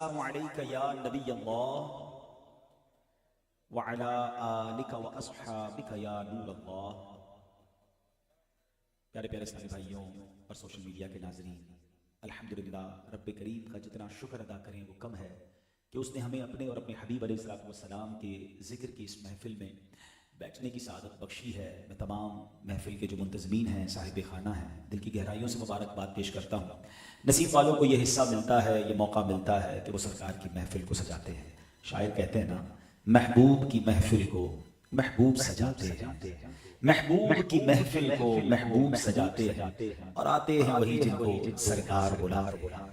السلام علیکہ یا نبی اللہ وعلا آلکہ و اصحابکہ یا نور اللہ۔ پیارے پیارے اسلامی بھائیوں اور سوشل میڈیا کے ناظرین، الحمدللہ رب کریم کا جتنا شکر ادا کریں وہ کم ہے کہ اس نے ہمیں اپنے اور اپنے حبیب علیہ السلام کے ذکر کی اس محفل میں بیٹھنے کی سعادت بخشی ہے۔ میں تمام محفل کے جو منتظمین ہیں، صاحب خانہ ہیں، دل کی گہرائیوں سے مبارکباد پیش کرتا ہوں۔ نصیب والوں کو یہ حصہ ملتا ہے، یہ موقع ملتا ہے کہ وہ سرکار کی محفل کو سجاتے ہیں۔ شاعر کہتے ہیں نا، محبوب کی محفل کو محبوب سجاتے ہیں، محبوب کی محفل کو محبوب سجاتے ہیں، اور آتے ہیں وہی جن کو سرکار بلاتے ہیں۔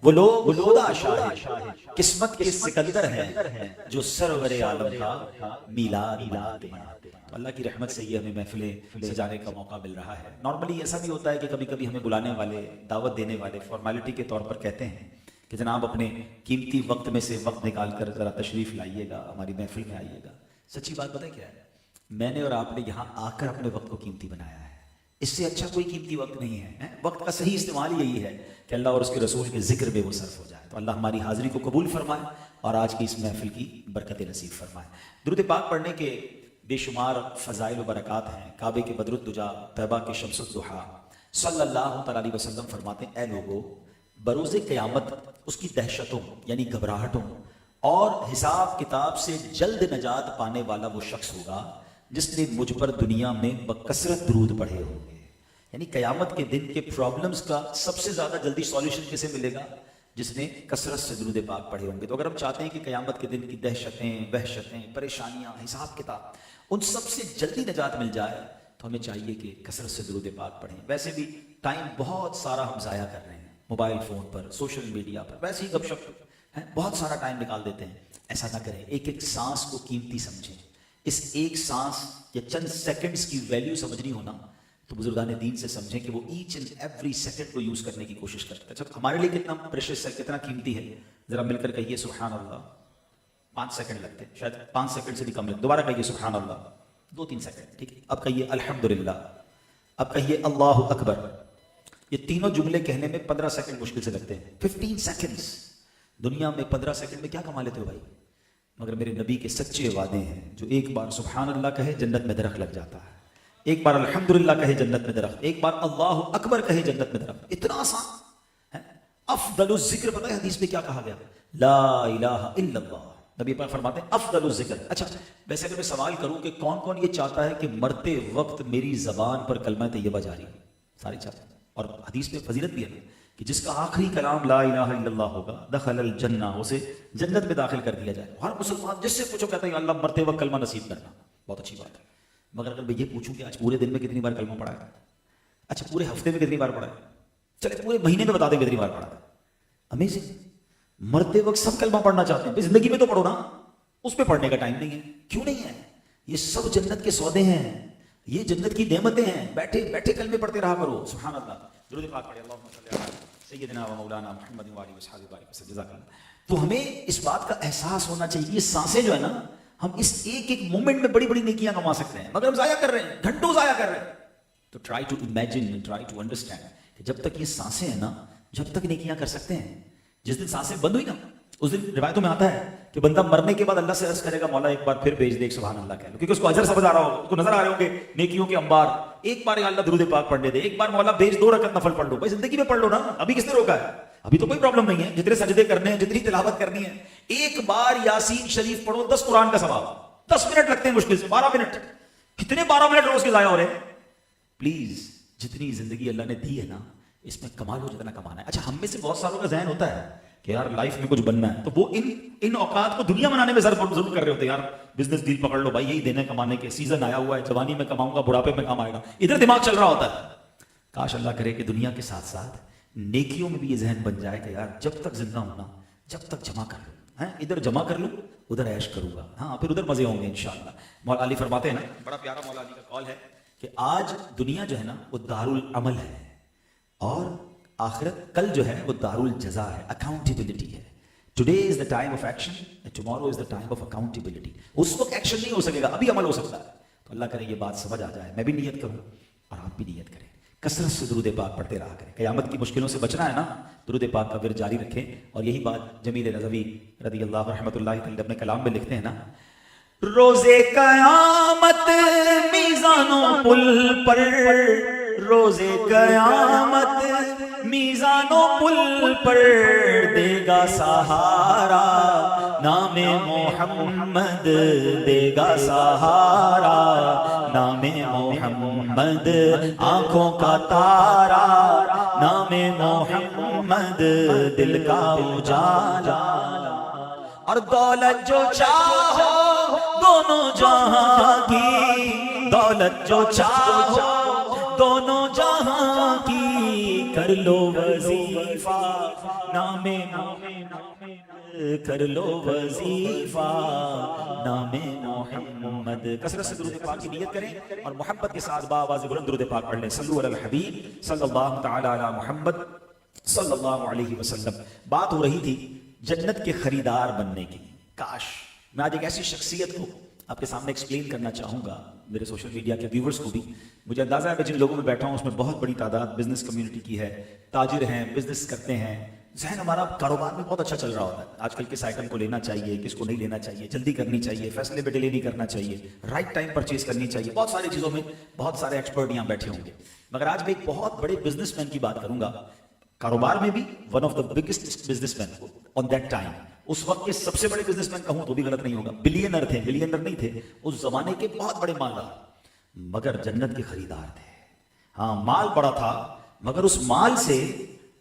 وہ لوگ خدا شاہد قسمت کے سکندر ہیں جو سرور عالم کا میلاد مناتے ہیں۔ تو اللہ کی رحمت سے یہ ہمیں محفلیں سجانے کا موقع مل رہا ہے۔ نارملی ایسا بھی ہوتا ہے کہ کبھی کبھی ہمیں بلانے والے، دعوت دینے والے فارمیلٹی کے طور پر کہتے ہیں کہ جناب اپنے قیمتی وقت میں سے وقت نکال کر ذرا تشریف لائیے گا، ہماری محفل میں آئیے گا۔ سچی بات پتہ ہے کیا ہے؟ میں نے اور آپ نے یہاں آ کر اپنے وقت کو قیمتی بنایا ہے۔ اس سے اچھا کوئی قیمتی وقت نہیں ہے۔ وقت کا صحیح استعمال یہی ہے کہ اللہ اور اس کے رسول کے ذکر میں وہ صرف ہو جائے۔ تو اللہ ہماری حاضری کو قبول فرمائے اور آج کی اس محفل کی برکت نصیب فرمائے۔ درود پاک پڑھنے کے بے شمار فضائل و برکات ہیں۔ کعبے کے بدر الدجا، طیبہ کے شمس الضحیٰ، صلی اللہ تعالیٰ علیہ وسلم فرماتے ہیں، اے لوگو، بروز قیامت اس کی دہشتوں یعنی گھبراہٹوں اور حساب کتاب سے جلد نجات پانے والا وہ شخص ہوگا جس نے مجھ پر دنیا میں بکثرت درود پڑھے ہوں گے۔ یعنی قیامت کے دن کے پرابلمز کا سب سے زیادہ جلدی سولوشن کسے ملے گا؟ جس نے کثرت سے درود پاک پڑھے ہوں گے۔ تو اگر ہم چاہتے ہیں کہ قیامت کے دن کی دہشتیں، وحشتیں، پریشانیاں، حساب کتاب، ان سب سے جلدی نجات مل جائے تو ہمیں چاہیے کہ کثرت سے درود پاک پڑھیں۔ ویسے بھی ٹائم بہت سارا ہم ضائع کر رہے ہیں، موبائل فون پر، سوشل میڈیا پر، ویسے ہی گپ شپ بہت سارا ٹائم نکال دیتے ہیں۔ ایسا نہ کریں، ایک ایک سانس کو قیمتی سمجھیں۔ اس ایک سانس یا چند سیکنڈز کی ویلیو سمجھنی ہونا تو بزرگان دین سے سمجھیں کہ وہ ایچ اینڈ ایوری سیکنڈ کو یوز کرنے کی کوشش کرتے ہیں۔ جب ہمارے لیے کتنا پریشیس ہے، کتنا قیمتی ہے، ذرا مل کر کہیے سبحان اللہ۔ 5 سیکنڈ لگتے ہیں، شاید 5 سیکنڈ سے بھی کم لگتے۔ دوبارہ کہیے سبحان اللہ، 2-3 سیکنڈ، ٹھیک ہے۔ اب کہیے الحمدللہ، اب کہیے اللہ اکبر۔ یہ تینوں جملے کہنے میں 15 سیکنڈ مشکل سے لگتے ہیں۔ 15 سیکنڈز دنیا میں 15 سیکنڈ میں کیا کما لیتے ہو بھائی؟ مگر میرے نبی کے سچے وعدے ہیں، جو ایک بار سبحان اللہ کہے جنت میں درخت لگ جاتا ہے، ایک بار الحمدللہ کہے جنت میں درخت، ایک بار اللہ اکبر کہے جنت میں درخت۔ اتنا آسان ہے۔ افضل الذکر، پتہ ہے حدیث میں کیا کہا گیا؟ لا الہ الا اللہ۔ نبی پاک فرماتے ہیں افضل الذکر۔ اچھا، ویسے اگر میں سوال کروں کہ کون کون یہ چاہتا ہے کہ مرتے وقت میری زبان پر کلمہ طیبہ جاری ہو؟ سارے چاہتے ہیں۔ اور حدیث میں فضیلت بھی ہے کہ جس کا آخری کلام لا الہ الا اللہ ہوگا دخل الجنہ، اسے جنت میں داخل کر دیا جائے۔ ہر مسلمان جس سے پوچھو کہتا ہے کہ اللہ مرتے وقت کلمہ نصیب کرنا، بہت اچھی بات ہے۔ مگر اگر میں یہ پوچھوں کہ آج پورے دن میں کتنی بار کلمہ پڑھا ہے، اچھا پورے ہفتے میں کتنی بار پڑھا ہے، چلے پورے مہینے میں بتا دیں کتنی بار پڑھا ہے۔ امیزنگ۔ مرتے وقت سب کلمہ پڑھنا چاہتے ہیں، زندگی میں تو پڑھو نا، اس پہ پڑھنے کا ٹائم نہیں ہے۔ کیوں نہیں ہے؟ یہ سب جنت کے سودے ہیں، یہ جنت کی نعمتیں ہیں۔ بیٹھے بیٹھے کلمے پڑھتے رہا کرو۔ سبحان اللہ، درود پاک پڑھیں، اللہم صلی علی سیدنا و مولانا محمد و آلہ وصحبہ وبارک وسلم۔ جزاک اللہ۔ تو ہمیں اس بات کا احساس ہونا چاہیے، یہ سانسیں جو ہے نا، ہم اس ایک ایک مومنٹ میں بڑی بڑی نیکیاں کما سکتے ہیں، مگر ہم ضائع کر رہے ہیں، گھنٹوں ضائع کر رہے ہیں۔ تو try to imagine, try to understand کہ جب تک یہ سانسیں ہیں نا، جب تک نیکیاں کر سکتے ہیں، جس دن سانسیں بند ہوئی نا، اس دن روایتوں میں آتا ہے کہ بندہ مرنے کے بعد اللہ سے عرض کرے گا مولا ایک بار پھر بھیج دے، ایک سبحان اللہ کہہ لو، کیونکہ اس کو اجر سمجھ آ رہا ہوگا، اس کو نظر آ رہے ہوں گے نیکیوں کے انبار۔ ایک بار یا اللہ درود پاک پڑھنے دے، ایک بار مولا بھیج 2 رکعت نفل پڑھ لو۔ بھائی زندگی میں پڑھ لو نا، ابھی کس نے روکا ہے؟ ابھی تو کوئی پرابلم نہیں ہے، جتنے سجدے کرنے ہیں، جتنی تلاوت کرنی ہے، ایک بار یاسین شریف پڑھو، 10 قرآن کا ثواب۔ 10 منٹ لگتے ہیں مشکل سے، 12 منٹ، کتنے 12 منٹ روز کے ضائع ہو رہے ہیں۔ پلیز جتنی زندگی اللہ نے دی ہے نا، اس میں کما لو جتنا کمانا ہے۔ اچھا، ہم میں سے بہت ساروں کا ذہن ہوتا ہے کہ یار لائف میں کچھ بننا ہے، تو وہ ان اوقات کو دنیا بنانے میں ضرور کر رہے ہوتے ہیں۔ یار بزنس ڈیل پکڑ لو بھائی، یہی دینے کمانے کے سیزن آیا ہوا ہے، جوانی میں کماؤں گا، بڑھاپے میں کام آئے گا، ادھر دماغ چل رہا ہوتا ہے۔ کاش اللہ کرے کہ دنیا کے ساتھ ساتھ نیکیوں میں بھی یہ ذہن بن جائے کہ یار جب تک زندہ ہونا، جب تک جمع کر لوں، ادھر جمع کر لوں، ادھر عیش کروں گا، ہاں پھر ادھر مزے ہوں گے انشاءاللہ۔ مولا علی فرماتے ہیں نا، بڑا پیارا مولا علی کا قول ہے کہ آج دنیا جو ہے نا وہ دارالعمل ہے، اور آخرت کل جو ہے وہ دارالجزا ہے، اکاؤنٹیبلٹی ہے۔ Today is the time of action and tomorrow is the time of accountability۔ اس وقت ایکشن نہیں ہو سکے گا، ابھی عمل ہو سکتا ہے۔ تو اللہ کرے یہ بات سمجھ آ جائے، میں بھی نیت کروں اور آپ بھی نیت کریں۔ कसरत से दुरूद पाक पढ़ते रहा करें। क़यामत की मुश्किलों से बचना है ना, दुरूद पाक का विर्द जारी रखें। और यही बात जमील रज़वी रज़ी अल्लाह रहमतुल्लाहि तआला अपने कलाम में लिखते हैं ना, रोज़े क़यामत मीज़ानों पुल पर, रोज़े क़यामत मीज़ानों पुल पर देगा सहारा, नामे मोहम्मद देगा सहारा, नामे मोहम्मद आंखों का तारा, नामे मोहम्मद दिल का उजाला। और दौलत जो चाहो दोनों जहां की, दौलत जो चाहो दोनों जहां की, कर लो वजीफा नामे कर लो वजीफा नामे मोहम्मद। कसरत से दुरूद पाक की नियत करें और मोहब्बत के साथ बाआवाज़ बुलंद दुरूद पाक पढ़ लें। सल्लु अलल हबीब सल्लल्लाहु तआला अला मुहम्मद सल्लल्लाहु अलैहि वसल्लम। बात हो रही थी जन्नत के खरीदार बनने की। काश मैं आज एक ऐसी शख्सियत को आपके सामने एक्सप्लेन करना चाहूँगा, मेरे सोशल मीडिया के व्यूवर्स को भी। मुझे अंदाज़ा है मैं जिन लोगों में बैठा हूँ उसमें बहुत बड़ी तादाद बिजनेस कम्युनिटी की है, ताजिर हैं, बिजनेस करते हैं। जहन हमारा कारोबार में बहुत अच्छा चल रहा होता है। आजकल किस आइटम को लेना चाहिए, किसको नहीं लेना चाहिए, जल्दी करनी चाहिए, फैसले पे डिले नहीं करना चाहिए, राइट टाइम परचेज करनी चाहिए। बहुत सारी चीज़ों में बहुत सारे एक्सपर्ट यहाँ बैठे होंगे। मगर आज मैं एक बहुत बड़े बिजनेसमैन की बात करूँगा, कारोबार में भी one of the biggest businessman on that time. उस वक्त के सबसे बड़े बिजनेसमैन कहूं तो भी गलत नहीं होगा। बिलियनर थे, बिलियनर नहीं थे, उस जमाने के बहुत बड़े मालदार, मगर जन्नत के खरीदार थे। हाँ, माल बड़ा था मगर उस माल से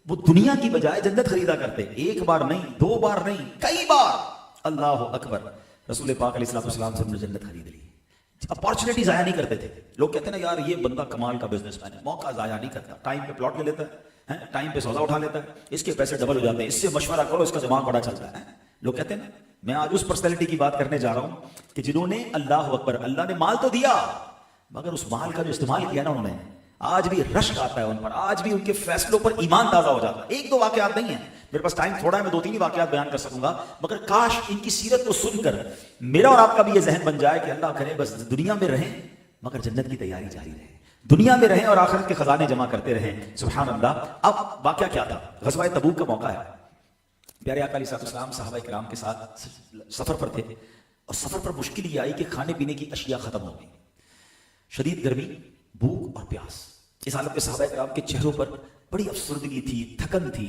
वो दुनिया की बजाय जन्नत खरीदा करते। एक बार नहीं, दो बार नहीं, कई बार। अल्लाह अकबर। रसूल पाक अलैहिस्सलाम से उन्होंने जन्नत खरीद ली। अपॉर्चुनिटी जाया नहीं करते थे। लोग कहते हैं ना यार ये बंदा कमाल का बिजनेसमैन है, मौका जाया नहीं करता, टाइम पे प्लॉट ले लेता है, टाइम पे सौदा उठा लेता है, इसके पैसे डबल हो जाते हैं, इससे मशवरा करो, इसका दिमाग बड़ा चलता है। लोग कहते हैं ना, मैं आज उस पर्सनैलिटी की बात करने जा रहा हूं कि जिन्होंने अल्लाह अकबर, अल्लाह ने माल तो दिया मगर उस माल का जो इस्तेमाल किया ना उन्होंने, आज भी रश्क आता है उन पर, आज भी उनके फैसलों पर ईमान ताजा हो जाता है। एक दो वाकयात नहीं है, मेरे पास टाइम थोड़ा है, मैं दो तीन ही वाकयात बयान कर सकूंगा, मगर काश इनकी सीरत को सुनकर मेरा और आपका भी ये जहन बन जाए कि अल्लाह करे बस दुनिया में रहें मगर जन्नत की तैयारी जारी रहे, दुनिया में रहें और आखिरत के खजाने जमा करते रहें। सुभान अल्लाह। अब वाकया क्या था, ग़ज़वा तबूक का मौका है। प्यारे आका अलैहिस्सलाम सहाबा किराम के साथ सफर पर थे और सफर पर मुश्किल ये आई कि खाने पीने की अशिया खत्म हो गई, शदीद गर्मी, भूख और प्यास। इस हालत में सहाबा किराम के चेहरों पर बड़ी अफसरदगी थी, थकन थी।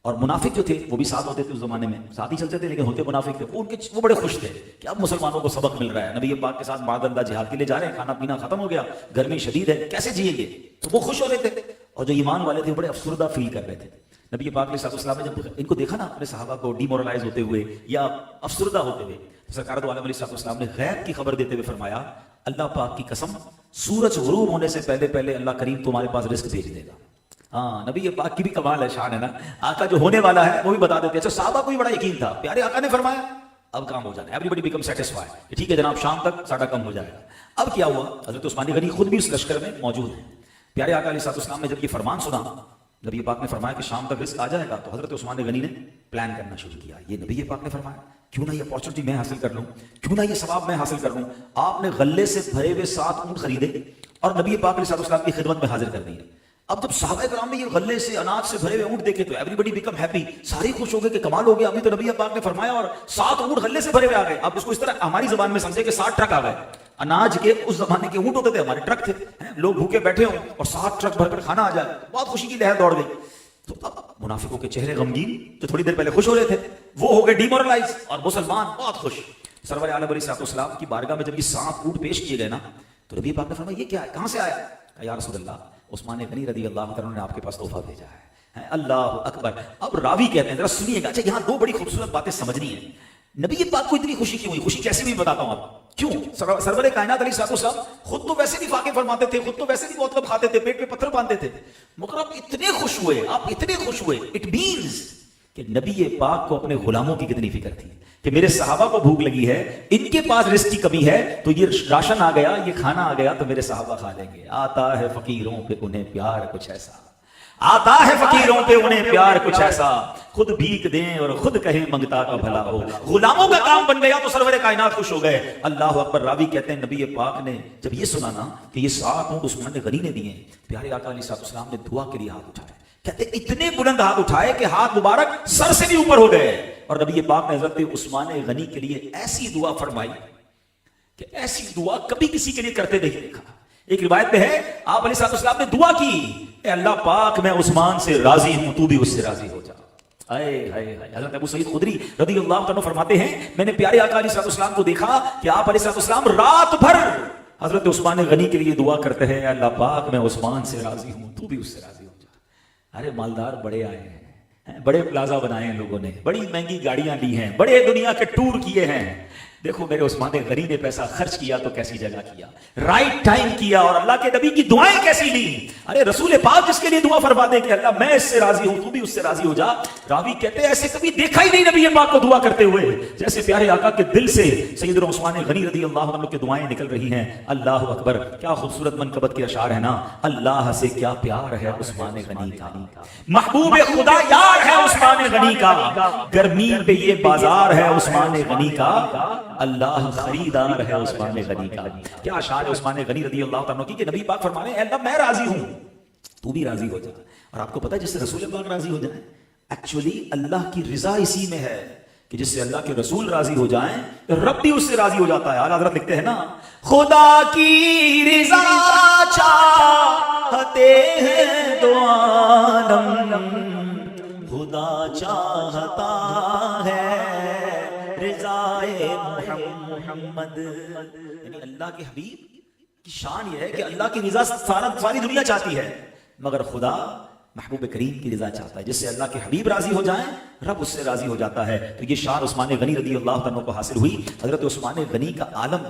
और मुनाफिक जो थे वो भी साथ होते थे उस जमाने में, साथ ही चलते थे लेकिन होते मुनाफिक थे। वो बड़े खुश थे कि अब मुसलमानों को सबक मिल रहा है, नबी पाक के साथ मादअल्लाह जिहाद के लिए जा रहे हैं, खाना पीना खत्म हो गया, गर्मी शदीद है, कैसे जिएंगे। तो वो खुश हो रहे थे और जो ईमान वाले थे वो बड़े अफसरदा फील कर रहे थे। नबी पाक अलैहिस्सलाम ने जब इनको देखा ना, अपने सहाबा को डिमोरलाइज होते हुए या अफसरदा होते हुए, तो सरकार दो आलम अलैहिस्सलाम ने गैब की खबर देते हुए फरमाया, अल्लाह पाक की कसम, सूरज गुरूब होने से पहले पहले अल्लाह करीम तुम्हारे पास रिस्क भेज देगा। हाँ, नबी पाक की भी कमाल है, शान है ना। आका जो होने वाला है वो भी बता देते। अच्छा, साहबा को भी बड़ा यकीन था, प्यारे आका ने फरमाया अब काम हो जाना, एवरीबडी बिकम सेटिस्फाइड, ठीक है जनाब, शाम तक साड़ा कम हो जाएगा। अब क्या हुआ, हजरत उस्मान गनी खुद भी उस लश्कर में मौजूद है। प्यारे आका अलैहिस्सलाम ने जब ये फरमान सुना, नबी पाक ने फरमाया कि शाम तक रिस्क आ जाएगा, तो हजरत उस्मान गनी ने प्लान करना शुरू किया। ये नबी पाक ने फरमाया क्यों ना ये अपॉर्चुनिटी मैं हासिल कर लूं, क्यों ना ये सवाब मैं हासिल कर लूं। आपने गल्ले से भरे हुए 7 ऊंट खरीदे और नबी पाक अलैहिस्सलाम की खिदमत में हाजिर कर दिए। अब जब सहाबा किराम में ये गल्ले से अनाज से भरे हुए ऊंट देखे तो एवरीबडी बिकम हैप्पी, सारे खुश हो गए कि कमाल हो गया, अभी तो नबी पाक ने फरमाया और 7 ऊंट गल्ले से भरे हुए आ गए। अब इसको इस तरह हमारी जुबान में समझे कि 7 ट्रक आ गए अनाज के। उस जमाने के ऊंट होते थे, हमारे ट्रक थे, लोग भूखे बैठे हों और 7 ट्रक भरकर खाना आ जाए, बहुत खुशी की लहर दौड़ गई। तो अब मुनाफिकों के चेहरे गमगीन, जो थोड़ी देर पहले खुश हो रहे थे वो हो गए डिमोरलाइज, और मुसलमान बहुत खुश। सरवर आलम अलैहिस्सलाम की बारगाह में जब ये 7 ऊंट पेश किए गए ना, तो नबी पाक ने फरमाया ये क्या है, कहां से आया? या रसूल अल्लाह, उस्मान गनी रज़ी अल्लाह तआला ने आपके पास तोहफा भेजा है। अल्लाह अकबर। अब रावी कहते हैं, जरा सुनिएगा। अच्छा, यहाँ 2 बड़ी खूबसूरत बातें समझनी है। नबी पाक को इतनी खुशी क्यों हुई? खुशी कैसी हुई बताता हूं आप क्यों। सरवर कायनात अलैहिस्सलाम खुद तो वैसे भी फाके फरमाते थे, खुद तो वैसे भी बहुत कम खाते थे, पेट पे पत्थर बांधते थे, मगर आप इतने खुश हुए, आप इतने खुश हुए, इट मींस कि नबी पाक को अपने गुलामों की कितनी फिक्र थी कि मेरे सहाबा को भूख लगी है, इनके पास रिस्क की कमी है, तो ये राशन आ गया, ये खाना आ गया तो मेरे सहाबा खा लेंगे। आता है फकीरों पे उन्हें प्यार कुछ ऐसा, آتا ہے فقیروں پہ انہیں پیار کچھ ایسا، خود بھیک دیں اور خود کہیں منگتا کا بھلا ہو۔ غلاموں کا کام بن گیا تو سرور کائنات خوش ہو گئے۔ اللہ اکبر۔ راوی کہتے ہیں نبی پاک نے جب یہ سنا نا کہ یہ 7 اونٹ عثمان غنی نے دیے، پیارے آقا علیہ السلام نے دعا کے لیے ہاتھ اٹھائے، کہتے اتنے بلند ہاتھ اٹھائے کہ ہاتھ مبارک سر سے بھی اوپر ہو گئے، اور نبی پاک نے حضرت عثمان غنی کے لیے ایسی دعا فرمائی کہ ایسی دعا کبھی کسی کے لیے کرتے نہیں دیکھا۔ ایک روایت میں ہے آپ علیہ السلام نے دعا کی، اے اللہ پاک میں عثمان سے راضی ہوں، تو بھی اس سے راضی ہو جا۔ حضرت ابو سعید خدری رضی اللہ عنہ فرماتے ہیں میں نے پیارے آقا علیہ السلام کو دیکھا کہ آپ علیہ السلام رات بھر حضرت عثمان غنی کے لیے دعا کرتے ہیں، اللہ پاک میں عثمان سے راضی ہوں، تو بھی اس سے راضی ہو جا۔ ارے مالدار بڑے آئے ہیں، بڑے پلازا بنائے ہیں لوگوں نے، بڑی مہنگی گاڑیاں لی ہیں، بڑے دنیا کے ٹور کیے ہیں، دیکھو میرے عثمان غنی نے پیسہ خرچ کیا تو کیسی جگہ کیا، رائٹ ٹائم کیا، اور اللہ کے نبی کی دعائیں کیسی لی۔ ارے رسول پاک جس کے لیے دعا فرما دے کہ اللہ میں اس سے راضی ہوں، تو بھی اس سے راضی ہو جا۔ راوی کہتے ہیں ایسے کبھی دیکھا ہی نہیں نبی پاک کو دعا کرتے ہوئے جیسے پیارے آقا کے دل سے سیدنا عثمان غنی رضی اللہ عنہ کی دعائیں نکل رہی ہیں۔ اللہ اکبر۔ کیا خوبصورت منقبت کے اشعار ہیں نا، اللہ سے کیا پیار ہے عثمان غنی کا، محبوب خدا یار ہے عثمان غنی کا، گرمی پہ یہ بازار ہے عثمان غنی کا، اللہ خریدار ہے عثمان غنی کا۔ کیا اشعار عثمان غنی رضی اللہ عنہ کی کہ نبی پاک فرمانے ہیں اے اللہ میں راضی ہوں، تو بھی راضی ہو جا۔ اور آپ کو پتا ہے جس سے رسول پاک راضی ہو جائیں، ایکچولی اللہ کی رضا اسی میں ہے کہ جس سے اللہ کے رسول راضی ہو جائیں رب بھی اس سے راضی ہو جاتا ہے۔ اعلیٰ حضرت لکھتے ہیں نا خدا کی رضا چاہتے ہیں دو عالم، خدا چاہتا ہے رضائے محمد۔ یعنی اللہ کے حبیب کی شان یہ ہے کہ اللہ کی رضا ساری دنیا چاہتی ہے، مگر خدا محبوب کریم کی رضا چاہتا ہے، جس سے اللہ کے حبیب راضی ہو جائیں رب اس سے راضی ہو جاتا ہے۔ تو یہ شان عثمان غنی رضی اللہ عنہ کو حاصل ہوئی۔ حضرت عثمان غنی کا عالم،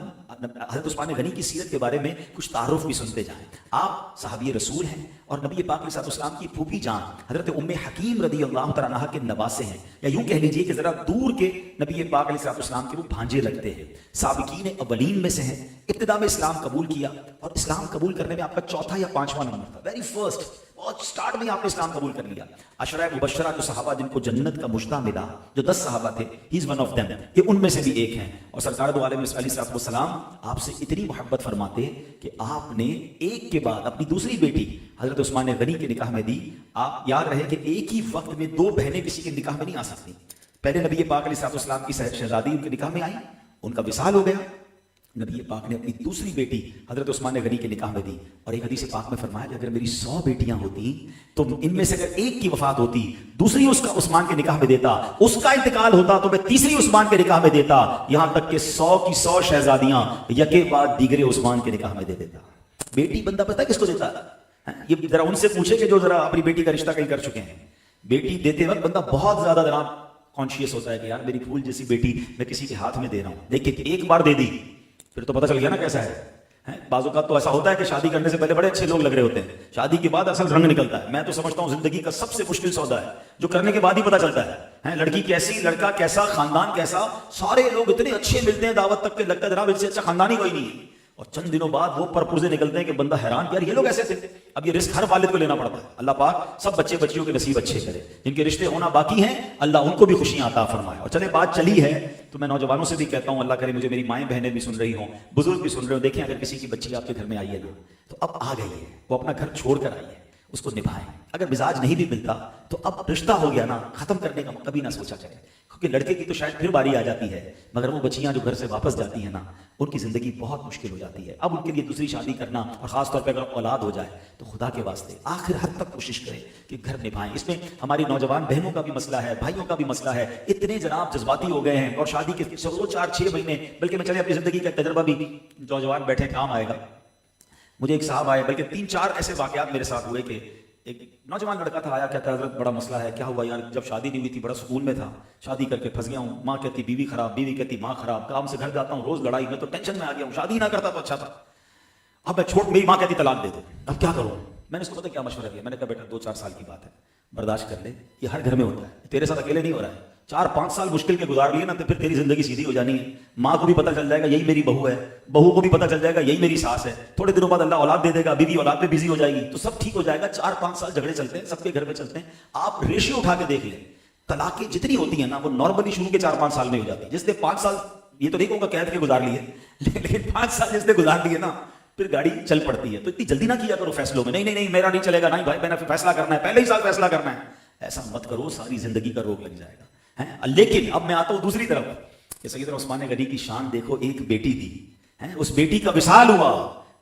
حضرت عثمان غنی کی سیرت کے بارے میں کچھ تعارف بھی سنتے جائیں۔ آپ صحابی رسول ہیں اور نبی پاک علیہ السلام کی پھوپھی جان حضرت ام حکیم رضی اللہ تعالیٰ عنہ کے نواسے ہیں، یا یوں کہہ لیجئے کہ ذرا دور کے نبی پاک علیہ السلام کے وہ بھانجے لگتے ہیں، سابقین اولین میں سے ہیں۔ ابتدا میں اسلام قبول کیا، اور اسلام قبول کرنے میں آپ کا 4تھا یا 5واں نمبر تھا، ویری فرسٹ، بہت سٹارٹ میں آپ نے اسلام قبول کر لیا۔ عشرہ مبشرہ جو صحابہ جن کو جنت کا مشتہ ملا، جو 10 صحابہ تھے، ہی از ون آف دیم، یہ ان میں سے بھی ایک ہیں۔ اور سرکار دو عالم علیہ السلام آپ سے اتنی محبت فرماتے کہ آپ نے ایک کے بعد اپنی دوسری بیٹی حضرت عثمان غنی کے نکاح میں دی۔ آپ یاد رہے کہ ایک ہی وقت میں 2 بہنیں کسی کے نکاح میں نہیں آ سکتی۔ پہلے نبی پاک علیہ السلام کی شہزادی ان کے نکاح میں آئی، ان کا وصال ہو گیا، نبی پاک نے اپنی دوسری بیٹی حضرت عثمان غنی کے نکاح میں دی، اور ایک حدیث پاک میں فرمایا کہ اگر میری 100 بیٹیاں ہوتی تو ان میں سے اگر ایک کی وفات ہوتی، دوسری اس کا عثمان کے نکاح میں دیتا، اس کا انتقال ہوتا تو میں تیسری عثمان کے نکاح میں دیتا، یہاں تک کہ 100 کی 100 شہزادیاں یکے بعد دیگرے عثمان کے نکاح میں دے دیتا۔ بیٹی بندہ پتہ کس کو دیتا ہے؟ یہ ذرا ان سے پوچھے کہ جو ذرا اپنی بیٹی کا رشتہ کہیں کر چکے ہیں۔ بیٹی دیتے وقت بندہ بہت زیادہ ذرا کانشیس ہوتا ہے کہ یار میری پھول جیسی بیٹی میں کسی کے ہاتھ میں دے رہا ہوں، لیکن ایک بار دے دی پھر تو پتہ چل گیا نا کیسا ہے۔ بعض اوقات تو ایسا ہوتا ہے کہ شادی کرنے سے پہلے بڑے اچھے لوگ لگ رہے ہوتے ہیں، شادی کے بعد اصل رنگ نکلتا ہے۔ میں تو سمجھتا ہوں زندگی کا سب سے مشکل سودا ہے جو کرنے کے بعد ہی پتہ چلتا ہے، لڑکی کیسی، لڑکا کیسا، خاندان کیسا۔ سارے لوگ اتنے اچھے ملتے ہیں دعوت تک کے، لگتا ہے جناب ان سے اچھا خاندان ہی کوئی نہیں ہے، اور چند دنوں بعد وہ پرپرزے نکلتے ہیں کہ بندہ حیران کہ یار یہ لوگ ایسے تھے۔ اب یہ رزق ہر والد کو لینا پڑتا ہے۔ اللہ پاک سب بچے بچیوں کے نصیب اچھے کرے، جن کے رشتے ہونا باقی ہیں اللہ ان کو بھی خوشیاں عطا فرمائے۔ اور چلے بات چلی ہے تو میں نوجوانوں سے بھی کہتا ہوں، اللہ کرے مجھے میری مائیں بہنیں بھی سن رہی ہوں، بزرگ بھی سن رہے ہوں، دیکھیں اگر کسی کی بچی آپ کے گھر میں آئی ہے تو اب آ گئی ہے، وہ اپنا گھر چھوڑ کر آئی ہے، اس کو نبھائیں۔ اگر مزاج نہیں بھی ملتا تو اب رشتہ ہو گیا نا، ختم کرنے کا کبھی نہ سوچا کرے، کیونکہ لڑکے کی تو شاید پھر باری آ جاتی ہے، مگر وہ بچیاں جو گھر سے واپس جاتی ہیں نا ان کی زندگی بہت مشکل ہو جاتی ہے۔ اب ان کے لیے دوسری شادی کرنا، اور خاص طور پہ اگر اولاد ہو جائے تو خدا کے واسطے آخر حد تک کوشش کریں کہ گھر نبھائیں۔ اس میں ہماری نوجوان بہنوں کا بھی مسئلہ ہے، بھائیوں کا بھی مسئلہ ہے، اتنے جناب جذباتی ہو گئے ہیں، اور شادی کے 4-6 مہینے، بلکہ میں چلے اپنی زندگی کا تجربہ بھی نوجوان بیٹھے کام آئے گا۔ مجھے ایک صاحب آئے، بلکہ 3-4 ایسے واقعات میرے ساتھ ہوئے کہ ایک نوجوان لڑکا تھا، آیا کہتا ہے حضرت بڑا مسئلہ ہے۔ کیا ہوا یار؟ جب شادی نہیں ہوئی تھی بڑا سکون میں تھا، شادی کر کے پھنس گیا ہوں، ماں کہتی بیوی خراب، بیوی کہتی ماں خراب، کام سے گھر جاتا ہوں روز لڑائی، میں تو ٹینشن میں آ گیا ہوں، شادی نہ کرتا تو اچھا تھا، اب میں چھوڑ، میری ماں کہتی طلاق دے دے، اب کیا کروں؟ میں نے اس کو پتہ کیا مشورہ دیا، میں نے کہا بیٹا 2-4 سال کی بات ہے، برداشت کر لے، یہ ہر گھر میں ہوتا ہے، تیرے ساتھ اکیلے نہیں ہو رہا ہے، 4-5 साल मुश्किल के गुजार लिए ना तो फिर तेरी जिंदगी सीधी हो जानी है। माँ को भी पता चल जाएगा यही मेरी बहू है, बहू को भी पता चल जाएगा यही मेरी सास है, थोड़े दिनों बाद अल्लाह औलाद दे देगा, बीवी औलाद पे बिजी हो जाएगी, तो सब ठीक हो जाएगा। 4-5 साल झगड़े चलते हैं, सबके घर में चलते हैं। आप रेशियो उठा के देख लें, तलाकें जितनी होती है ना वो नॉर्मली शुरू के 4-5 साल में हो जाती है। जिसने 5 साल, ये तो नहीं कहूँगा कैद के गुजार लिए, लेकिन 5 साल जिसने गुजार लिए ना फिर गाड़ी चल पड़ती है। तो इतनी जल्दी ना किया करो फैसलों में, नहीं नहीं नहीं मेरा नहीं चलेगा, नहीं भाई मैंने फैसला करना है, पहले ही साल फैसला करना है, ऐसा मत करो, सारी जिंदगी का रोग लग जाएगा है। लेकिन अब मैं आता हूं दूसरी तरफ, सैयदना उस्मान गनी की शान देखो, एक बेटी दी है, उस बेटी का विसाल हुआ,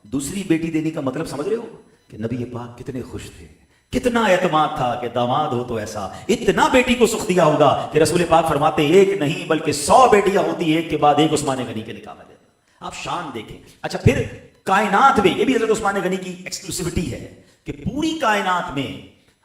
दूसरी बेटी देने का मतलब समझ रहे हो कि नबी पाक कितने खुश थे, कितना एतमाद था कि दामाद हो तो ऐसा, इतना बेटी को सुख दिया होगा कि रसूल पाक फरमाते एक नहीं बल्कि 100 बेटियां होती, एक के बाद एक उस्मान गनी के निकाह में देना। आप शान देखें। अच्छा, फिर कायनात में, ये भी हजरत उस्मान गनी की एक्सक्लूसिविटी है कि पूरी कायनात में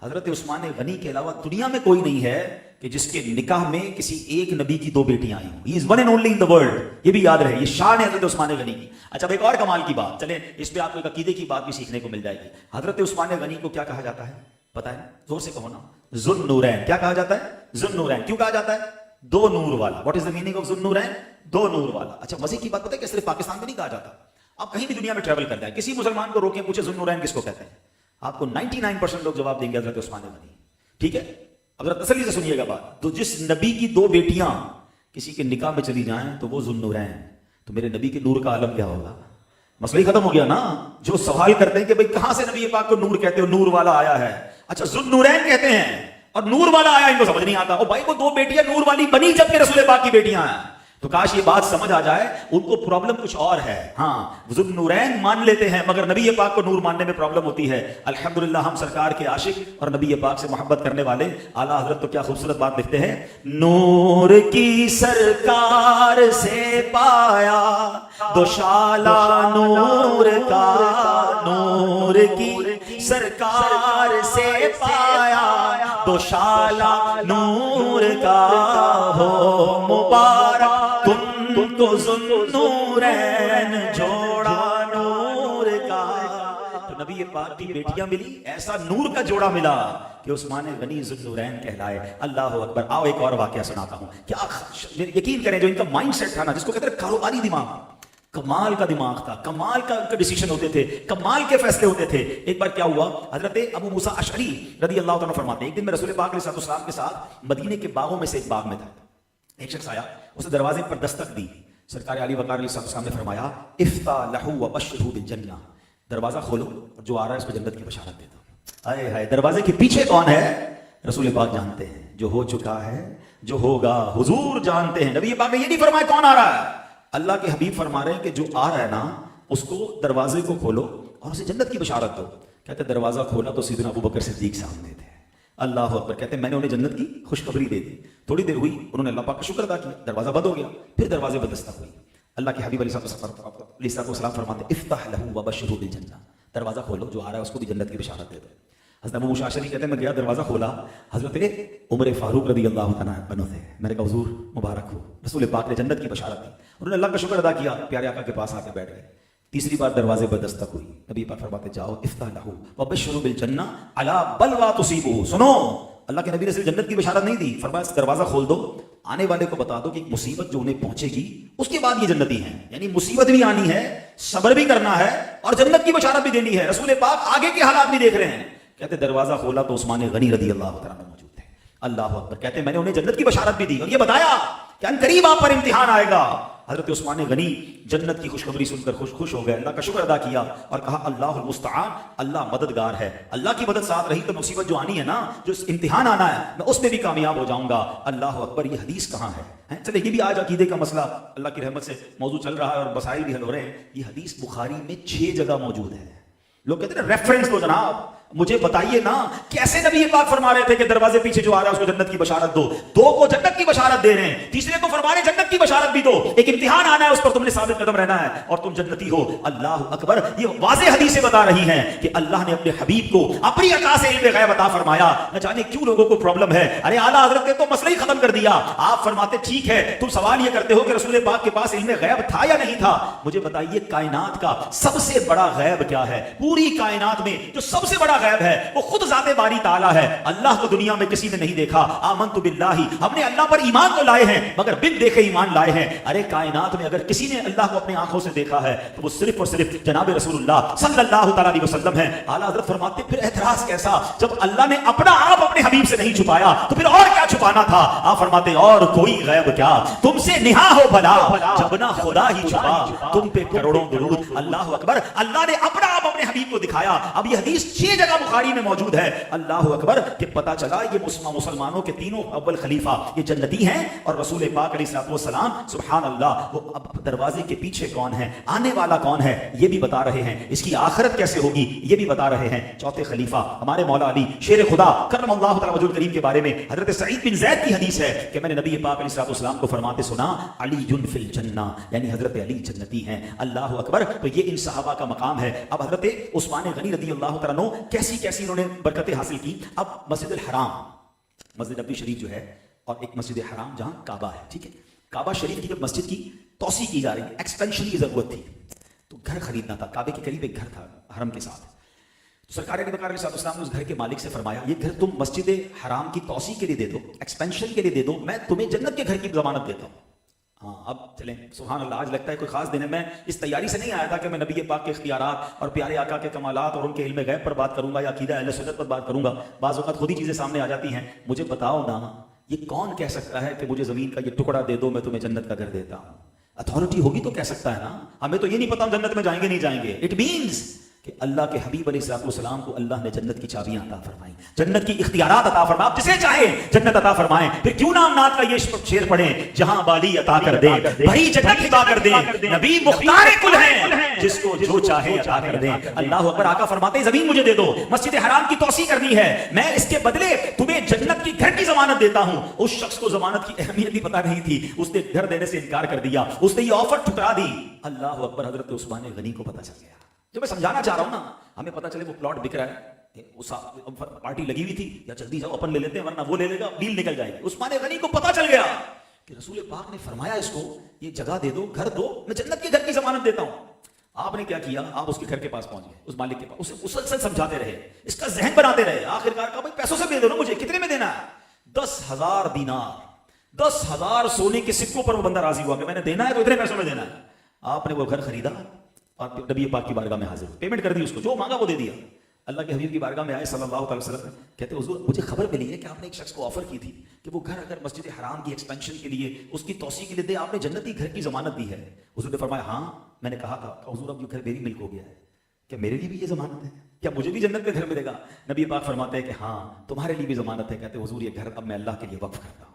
हजरत उस्मान गनी के अलावा दुनिया में कोई नहीं है कि जिसके निकाह में किसी एक नबी की 2 बेटियां आई हों। He is one and only in the world, ये भी याद रहे, ये शान है हजरत उस्मान गनी की। अच्छा, एक और कमाल की बात, चले इस पे आपको एक अकीदे की बात भी सीखने को मिल जाएगी। हजरत उस्मान गनी को क्या कहा जाता है पता है? जोर से कहो ना, ज़ुन्नूरैन। क्या कहा जाता है? ज़ुन्नूरैन। क्यों कहा जाता है? 2 नूर वाला। What is the meaning of Zunnurain? 2 नूर वाला। अच्छा, मजे की बात पता है कि सिर्फ पाकिस्तान में नहीं कहा जाता, आप कहीं भी दुनिया में ट्रैवल करते हैं, किसी मुसलमान को रोके पूछे ज़ुन्नूरैन किसको कहते हैं, आपको 99% लोग जवाब देंगे हजरत उस्मान गनी। ठीक है, अब जरा तसल्ली से सुनिएगा बात। तो जिस नबी की 2 बेटियां किसी के निकाह में चली जाएं तो वो ज़ुन्नूरैन, तो मेरे नबी के नूर का आलम क्या होगा? मसला ही खत्म हो गया ना। जो सवाल करते हैं कि भाई कहां से नबी पाक को नूर कहते हो, नूर वाला आया है, अच्छा ज़ुन्नूरैन कहते हैं और नूर वाला आया, इनको समझ नहीं आता। ओ भाई, वो 2 बेटियां नूर वाली बनी जबकि रसूल पाक की बेटियां हैं, तो काश ये बात समझ आ जाए। उनको प्रॉब्लम कुछ और है। हाँ, ज़ुन्नूरैन मान लेते हैं मगर नबी पाक को नूर मानने में प्रॉब्लम होती है। अल्हम्दुलिल्लाह हम सरकार के आशिक और नबी पाक से मोहब्बत करने वाले आला हजरत तो क्या खूबसूरत बात लिखते हैं, नूर की सरकार से पाया दोशाला नूर का, नूर की सरकार से पाया दोशाला नूर का, हो मुबारक तुमको ज़ुन्नूरैन जोड़ा नूर का। तो नबी पाक की बेटियां मिली, ऐसा नूर का जोड़ा मिला कि उस्मान गनी ज़ुन्नूरैन कहलाए। अल्लाह अकबर। आओ एक और वाकया सुनाता हूं। क्या यकीन करें, जो इनका माइंडसेट था ना, जिसको कहते हैं कारोबारी दिमाग, कमाल का दिमाग था, कमाल का डिसीजन होते थे, कमाल के फैसले होते थे। एक बार क्या हुआ, हजरत अबू मूसा अशअरी रदी अल्लाह तआला फरमाते हैं, एक दिन मैं रसूल पाक अलैहि सल्लल्लाहु अलैहि वसल्लम के साथ मदीने के बागों में से एक बाग में था। एक शख्स आया, उसने दरवाजे पर दस्तक दी। सरकार आली वक़ार अलैहि सल्लल्लाहु अलैहि वसल्लम ने फरमाया, इफ्ता लहू व बश्शिरहू बिल जन्नह, दरवाजा खोलो और जो आ रहा है उसको जन्नत की बशारत दे दो। हाय हाय, दरवाजे के पीछे कौन है? रसूल पाक जानते हैं, जो हो चुका है, जो होगा हुजूर जानते हैं। नबी पाक ने ये नहीं फरमाया कौन आ रहा है, अल्लाह के हबीब फरमा रहे हैं कि जो आ रहा है ना उसको दरवाजे को खोलो और उसे जन्नत की बशारत दो। कहते दरवाजा खोला तो सीधना अबू बकर सिद्दीक सामने थे। अल्लाह अकबर। कहते मैंने उन्हें जन्नत की खुशखबरी दे दी। थोड़ी देर हुई, उन्होंने अल्लाह पाक का शुक्र अदा किया, दरवाजा बंद हो गया। फिर दरवाजे पर दस्तक हुई। अल्लाह के हबीब अलैहिस्सलाम फरमाते इफ्ताह लहू व बश्शिरहू बिल जन्नह, दरवाजा खोलो, जो आ रहा है उसको भी जन्नत की बशारत दे दो। हज़रत अबू मूसा अशअरी कहते हैं मैं गया, दरवाजा खोला, हज़रत उमर फारूक रज़ी अल्लाह तआला अन्हु थे। मैंने कहा हुजूर मुबारक हो, रसूल पाक ने जन्नत की बशारत दी। उन्होंने अल्लाह का शुक्र अदा किया, प्यारे आका के पास आके बैठ गए। तीसरी बार दरवाजे पर दस्तक हुई, नबी पाक फरमाते जाओ इफ्ताह लहू व बश्शिरहू बिल जन्नह अला बलवा तुसीबुहु, सुनो अल्लाह के नबी ने सिर्फ जन्नत की बशारत नहीं दी, फरमाया दरवाजा खोल दो, आने वाले को बता दो कि मुसीबत जो उन्हें पहुंचेगी उसके बाद ये जन्नती हैं। यानी मुसीबत भी आनी है, सब्र भी करना है और जन्नत की बशारत भी देनी है। रसूल पाक आगे के हालात भी देख रहे हैं। कहते दरवाजा खोला तो उस्मान गनी रज़ी अल्लाह तआला अन्हु मौजूद थे। अल्लाह अकबर। कहते मैंने उन्हें जन्नत की बशारत भी दी और ये बताया कि अनकरीब आप पर इम्तिहान आएगा। हजरत उस्मान गनी जन्नत की खुशखबरी सुनकर खुश हो गए, अल्लाह का शुक्र अदा किया और कहा अल्लाहुल मुस्तआन, अल्लाह मददगार है। अल्लाह की मदद साथ रही तो मुसीबत जो आनी है ना, जो इम्तिहान आना है, मैं उसमें भी कामयाब हो जाऊंगा। अल्लाह अकबर। ये हदीस कहाँ है? चले ये भी आज अकीदे का मसला अल्लाह की रहमत से मौजूद चल रहा है और मसाइल भी हल हो रहे हैं। ये हदीस बुखारी में 6 जगह मौजूद है। लोग कहते हैं रेफरेंस दो जनाब, मुझे बताइए ना कैसे नबी ये बात फरमा रहे थे कि दरवाजे पीछे जो आ रहा है उसको जन्नत की बशारत दो। 2 को जन्नत की बशारत दे रहे हैं, तीसरे को फरमा रहे जन्नत की बशारत भी दो, एक इम्तिहान आना है, उस पर तुमने साबित कदम रहना है और तुम जन्नती हो। अल्लाह अकबर। ये वाज़ेह हदीसें बता रही हैं कि अल्लाह ने अपने हबीब को अपनी अता से इल्म गैब अता फरमाया। न जाने क्यों लोगों को प्रॉब्लम है। अरे आला हज़रत ने तो मसला ही खत्म कर दिया। आप फरमाते ठीक है, तुम सवाल ये करते हो कि रसूल पाक के पास इल्म गैब था या नहीं था। मुझे बताइए कायनात का सबसे बड़ा गैब क्या है? पूरी कायनात में जो सबसे बड़ा गैब है वो खुद ज़ाते बारी ताला है। अल्लाह को दुनिया में किसी ने नहीं देखा। आमनतु बिल्लाहि, हमने अल्लाह पर ईमान तो लाए हैं मगर बिन देखे ईमान लाए हैं। अरे कायनात में अगर किसी ने अल्लाह को अपनी आंखों से देखा है तो वो सिर्फ और सिर्फ जनाब रसूलुल्लाह सल्लल्लाहु तआला अलैहि वसल्लम है। आला हज़रत फरमाते फिर एतराज कैसा, जब अल्लाह ने अपना आप अपने हबीब से नहीं छुपाया तो फिर और क्या छुपाना था। आप फरमाते और कोई गैब क्या, तुमसे निहा हो भला जब ना खुदा ही छुपा, तुम पे करोड़ों दुरूद। अल्लाह अकबर। अल्लाह ने अपना आप अपने हबीब को दिखाया। अब ये हदीस 6 जगह बुखारी में मौजूद है। अल्लाह अकबर। कि पता चला ये मुसलमानों के तीनों अव्वल खलीफा ये जन्नती हैं और रसूल पाक अलैहिस्सलाम सुभान अल्लाह वो अब दरवाजे के पीछे कौन है, आने वाला कौन है, ये भी बता रहे हैं। इसकी आखिरत कैसे होगी ये भी बता रहे हैं। चौथे खलीफा हमारे मौला अली शेर खुदा करमल्लाहु तआला वजहुल करीम के बारे में हजरत सईद बिन ज़ैद की हदीस है कि मैंने नबी पाक अलैहिस्सलाम को फरमाते सुना, अली जुन फिल जन्ना, यानी हजरत अली जन्नती हैं। अल्लाह अकबर। तो ये इन सहाबा का मकाम है। अब हजरत उस्मान गनी रज़ियल्लाहु तआला अन्हु कैसी कैसी उन्होंने बरकतें हासिल की। अब मस्जिद हराम, मस्जिद नबी शरीफ जो है और एक मस्जिद हराम जहां काबा है, ठीक है, काबा शरीफ की जब मस्जिद की तौसी की जा रही है, एक्सपेंशन की जरूरत थी तो घर खरीदना था। काबे के करीब एक घर था हरम के साथ। तो सरकार नबी पाक अलैहिस्सलाम ने उस घर के मालिक से फरमाया ये घर तुम मस्जिद हराम की तौसी के लिए दे दो, एक्सपेंशन के लिए दे दो, मैं तुम्हें जन्नत के घर की जमानत देता हूँ। हाँ अब चलें सुभान अल्लाह। आज लगता है कोई खास दिन है। मैं इस तैयारी से नहीं आया था कि मैं नबी पाक के इख्तियारात और प्यारे आका के कमालात और उनके इल्म गैब पर बात करूंगा या अकीदा अहले सुन्नत पर बात करूंगा। बाज़ वक़्त खुद ही चीज़ें सामने आ जाती हैं। मुझे बताओ ना, ये कौन कह सकता है कि मुझे ज़मीन का ये टुकड़ा दे दो मैं तुम्हें जन्नत का घर देता हूँ? अथॉरिटी होगी तो कह सकता है ना। हमें तो ये नहीं पता हम जन्नत में जाएंगे नहीं जाएंगे। इट मीन्स कि अल्लाह के हबीब अलैहिस्सलाम को अल्लाह ने जन्नत की चाबियां अता फरमाई, जन्नत की इख्तियारात अता फरमाए। आप जिसे चाहे जन्नत अता फरमाएं। फिर क्यों ना हम नात का ये शेर पढ़ें, जहां बाली अता कर दे भरी जन्नत हिबा कर दे, नबी मुख्तार कुल हैं जिसको जो चाहे अता कर दे। अल्लाह अकबर। आका फरमाते जमीन मुझे दे दो, मस्जिद हराम की तौसी करनी है, मैं इसके बदले तुम्हें जन्नत की घर की जमानत देता हूं। उस शख्स को जमानत की अहमियत भी पता नहीं थी, उसने घर देने से इनकार कर दिया, उसने ये ऑफर ठुकरा दी। अल्लाह अकबर। हजरत उस्मान गनी को पता चल गया। जो मैं समझाना चाह रहा हूं ना, हमें पता चले वो प्लॉट बिक रहा है, उस पार्टी लगी हुई थी, या जल्दी जाओ अपन ले लेते हैं वरना वो ले लेगा, डील निकल जाएगी। उस्मान गनी को पता चल गया कि रसूल पाक ने फरमाया इसको ये जगह दे दो, घर दो, मैं जन्नत के घर की जमानत देता हूं। आपने क्या किया, आप उसके घर के पास पहुंच गए, उस मालिक के पास, उसे मुसलसल समझाते रहे, इसका जहन बनाते रहे। आखिरकार कहा भाई पैसों से दे दो ना मुझे, कितने में देना है? 10,000 दीनार, 10,000 सोने के सिक्कों पर वो बंदा राजी हुआ कि मैंने देना है तो इतने पैसों में देना है। आपने वो घर खरीदा और नबी पाक की बारगाह में हाजिर, पेमेंट कर दी, उसको जो मांगा वो दे दिया। अल्लाह के हबीब की बारगाह में आए सल्लल्लाहु अलैहि वसल्लम, कहते हुजूर मुझे खबर मिली है कि आपने एक शख्स को ऑफर की थी कि वो घर अगर मस्जिद हराम की एक्सपेंशन के लिए, उसकी तौसी के लिए दे, आपने जन्नती घर की जमानत दी है। हुजूर ने फरमाया हाँ मैंने कहा था। हुजूर अब ये घर मेरी मिल्क हो गया है, क्या मेरे लिए भी ये जमानत है, क्या मुझे भी जन्नत में घर मिलेगा? नबी पाक फरमाते हैं कि हाँ तुम्हारे लिए भी जमानत है। कहते हुजूर ये घर अब मैं अल्लाह के लिए वक्फ करता हूँ।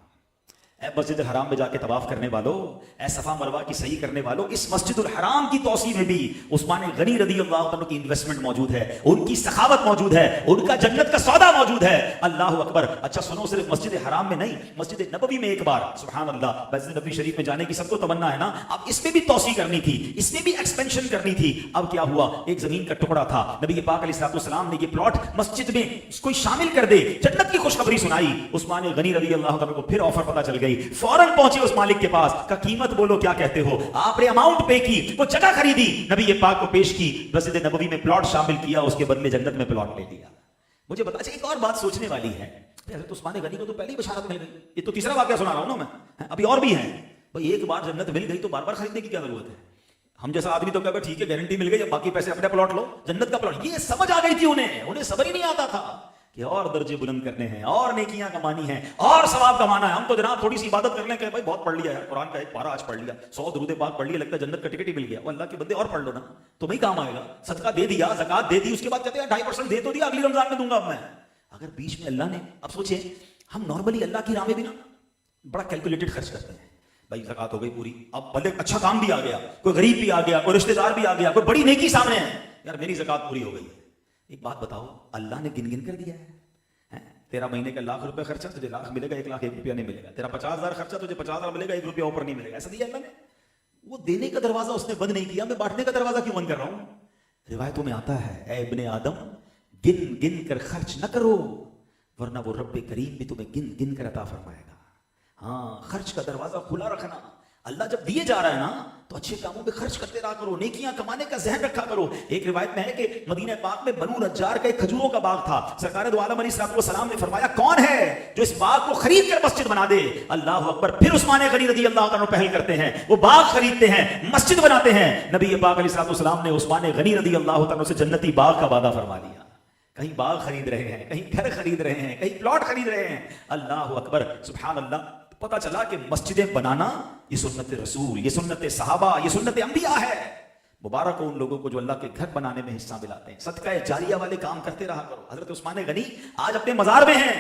ए मस्जिद हराम में जाके तवाफ करने वालों, ए सफा मरवा की सही करने वालों, इस मस्जिद हराम की तौसी में भी उस्मान गनी रज़ियल्लाहु अन्हु की इन्वेस्टमेंट मौजूद है, उनकी सखावत मौजूद है, उनका जन्नत का सौदा मौजूद है। अल्लाह अकबर। अच्छा सुनो, सिर्फ मस्जिद हराम में नहीं, मस्जिद नबवी में एक बार सुभान अल्लाह, मस्जिद नबवी शरीफ में जाने की सबको तमन्ना है ना, अब इसमें भी तौसी करनी थी, इसमें भी एक्सपेंशन करनी थी। अब क्या हुआ, एक जमीन का टुकड़ा था, नबी पाक अलैहिस्सलाम ने ये प्लॉट मस्जिद में कोई शामिल कर दे, जन्नत की खुशखबरी सुनाई। उस्मान गनी रज़ियल्लाहु अन्हु को फिर ऑफर पता चल गई, फौरन पहुंचे उस मालिक के पास, का कीमत बोलो क्या कहते हो। आपने अमाउंट पे की, वो जगह खरीदी, नबी पाक को पेश की, मस्जिद नबवी में प्लॉट शामिल किया, उसके बदले जन्नत में प्लॉट ले लिया। मुझे बता एक और बात सोचने वाली है, तो उस्मान गनी को तो पहले ही बशारत मिल गई, ये तो तीसरा वाकया सुना रहा हूं ना मैं, अभी और भी है भाई। एक बार जन्नत मिल गई तो बार बार खरीदने की क्या जरूरत है? हम जैसा आदमी तो क्या ठीक है गारंटी मिल गई, बाकी पैसे अपने प्लॉट लो, जन्नत का प्लॉट। ये समझ आ गई थी उन्हें सब्र ही नहीं आता था कि और दर्जे बुलंद करने हैं, और नेकियां कमानी है, और सवाब कमाना है। हम तो जनाब थोड़ी सी इबादत कर लें कि भाई बहुत पढ़ लिया है, कुरान का एक पारा आज पढ़ लिया, 100 दुरूद पाक पढ़ लिया, लगता है जन्नत का टिकट ही मिल गया। वो अल्लाह के बंदे और पढ़ लो ना, तुम्हें काम आएगा। सदका दे दिया, ज़कात दे दी, उसके बाद कहते हैं 2.5% दे तो दिया, अगली रमजान में दूंगा अब मैं। अगर बीच में अल्लाह ने, अब सोचिए हम नॉर्मली अल्लाह की राह में भी ना बड़ा कैलकुलेटेड खर्च करते हैं, भाई ज़कात हो गई पूरी, अब भले अच्छा काम भी आ गया, कोई गरीब भी आ गया, कोई रिश्तेदार भी आ गया, कोई बड़ी नेकी सामने है, यार मेरी ज़कात पूरी हो गई है। एक बात बताओ, अल्लाह ने गिन गिन कर दिया है? तेरा महीने का लाख रुपए खर्चा, तुझे लाख मिलेगा, 1,01,000 नहीं मिलेगा। तेरा 50,000 खर्चा, तुझे 50,000 मिलेगा, 1 रुपया ऊपर नहीं मिलेगा। ऐसा दिया अल्लाह ने। वो देने का दरवाजा उसने बंद नहीं किया, मैं बांटने का दरवाजा क्यों बंद कर रहा हूं? रिवायतों में आता है, ऐ इब्ने आदम, गिन गिन कर खर्च न करो, वरना वो रब्बे करीम भी तुम्हें गिन गिन कर अता फरमाएगा। हाँ, खर्च का दरवाजा खुला रखना। अल्लाह जब दिए जा रहा है ना, तो अच्छे कामों पे खर्च करते रहा करो, नेकियां कमाने का ज़हन रखा करो। एक रिवायत में है कि मदीना पाक में बनु नज्जार का एक खजूरों का बाग था। सरकार दो आलम अलैहिस्सलाम ने फरमाया, कौन है जो इस बाग को खरीद कर मस्जिद बना दे? अल्लाह अकबर। फिर उस्मान गनी रज़ी अल्लाह तआला पहल करते हैं, वो बाग खरीदते हैं, मस्जिद बनाते हैं। नबी पाक अलैहिस्सलाम ने उस्मान गनी रज़ी अल्लाह तआला से जन्नती बाग का वादा फरमा दिया। कहीं बाग खरीद रहे हैं, कहीं घर खरीद रहे हैं, कहीं प्लॉट खरीद रहे हैं। अल्लाह अकबर, सुभान अल्लाह। पता चला कि मस्जिदें बनाना ये सुन्नत रसूल, ये सुन्नत सहाबा, ये सुन्नत अंबिया है। मुबारक हो उन लोगों को जो अल्लाह के घर बनाने में हिस्सा मिलाते हैं। सदका जारिया वाले काम करते रहा करो। हजरत उस्मान गनी आज अपने मजार में हैं,